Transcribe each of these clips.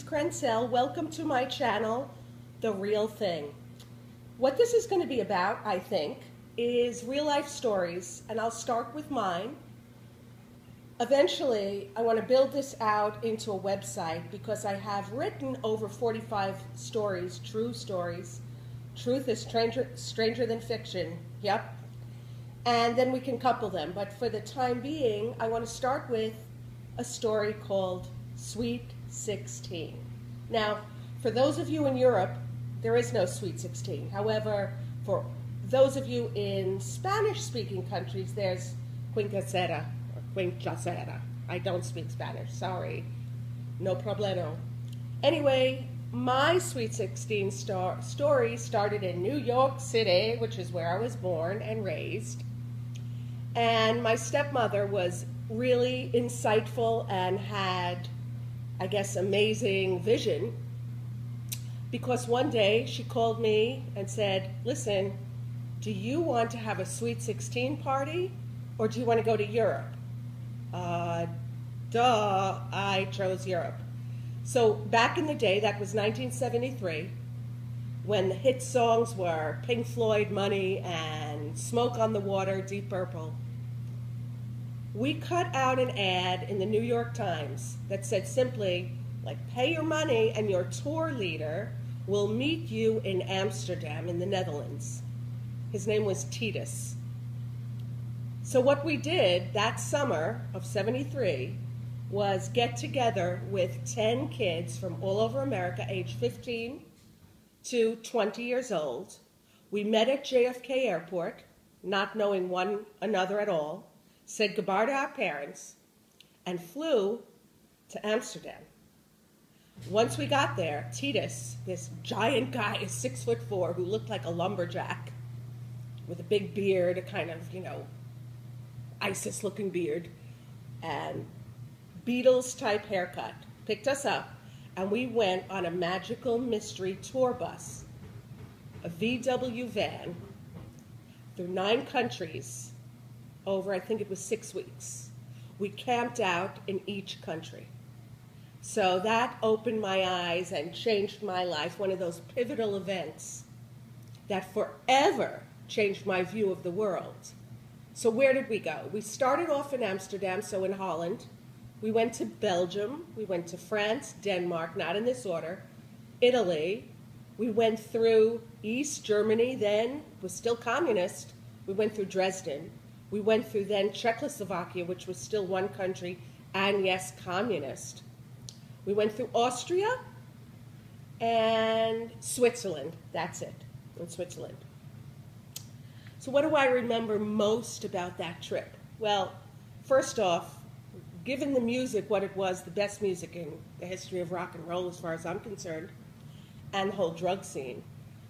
Krentzel. Welcome to my channel, The Real Thing. What this is going to be about, I think, is real life stories, and I'll start with mine. Eventually, I want to build this out into a website because I have written over 45 stories, true stories. Truth is stranger than fiction. Yep. And then we can couple them. But for the time being, I want to start with a story called Sweet 16. Now, for those of you in Europe, there is no Sweet 16. However, for those of you in Spanish-speaking countries, there's Quinceañera or Quinceañera. I don't speak Spanish, sorry. No problemo. Anyway, my Sweet 16 story started in New York City, which is where I was born and raised. And my stepmother was really insightful and had, I guess, amazing vision, because one day she called me and said, listen, do you want to have a Sweet 16 party or do you want to go to Europe? I chose Europe. So back in the day, that was 1973, when the hit songs were Pink Floyd, Money, and Smoke on the Water, Deep Purple. We cut out an ad in the New York Times that said simply, like, pay your money and your tour leader will meet you in Amsterdam in the Netherlands. His name was Titus. So what we did that summer of '73 was get together with 10 kids from all over America, age 15 to 20 years old. We met at JFK Airport, not knowing one another at all, said goodbye to our parents, and flew to Amsterdam. Once we got there, Titus, this giant guy, is 6'4", who looked like a lumberjack with a big beard, a kind of, ISIS-looking beard, and Beatles-type haircut, picked us up, and we went on a magical mystery tour bus, a VW van, through 9 countries over, I think it was 6 weeks. We camped out in each country. So that opened my eyes and changed my life, one of those pivotal events that forever changed my view of the world. So where did we go? We started off in Amsterdam, so in Holland. We went to Belgium, we went to France, Denmark, not in this order, Italy. We went through East Germany, then was still communist. We went through Dresden. We went through then Czechoslovakia, which was still one country, and yes, communist. We went through Austria and Switzerland. That's it, in Switzerland. So what do I remember most about that trip? Well, first off, given the music what it was, the best music in the history of rock and roll as far as I'm concerned, and the whole drug scene,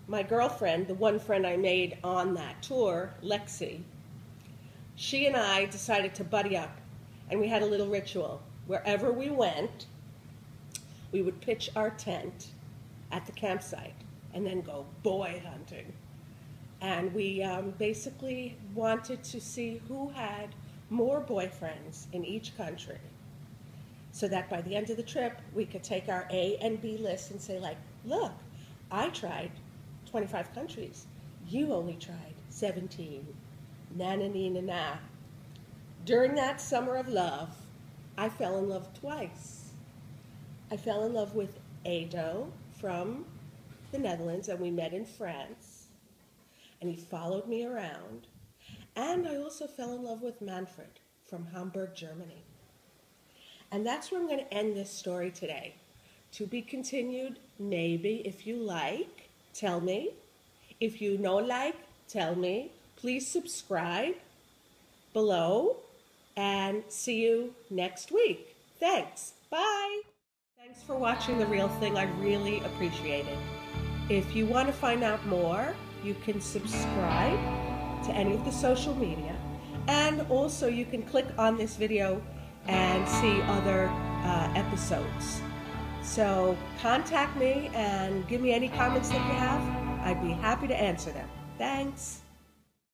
my girlfriend, the one friend I made on that tour, Lexi, she and I decided to buddy up, and we had a little ritual. Wherever we went, we would pitch our tent at the campsite and then go boy hunting. And we basically wanted to see who had more boyfriends in each country, so that by the end of the trip, we could take our A and B list and say, like, look, I tried 25 countries. You only tried 17. Na-na-na-na-na. During that summer of love, I fell in love twice. I fell in love with Ado from the Netherlands, and we met in France, and he followed me around. And I also fell in love with Manfred from Hamburg, Germany. And that's where I'm going to end this story today. To be continued, maybe. If you like, tell me. If you don't like, tell me. Please subscribe below, and see you next week. Thanks. Bye. Thanks for watching The Real Thing. I really appreciate it. If you want to find out more, you can subscribe to any of the social media, and also you can click on this video and see other episodes. So contact me and give me any comments that you have. I'd be happy to answer them. Thanks.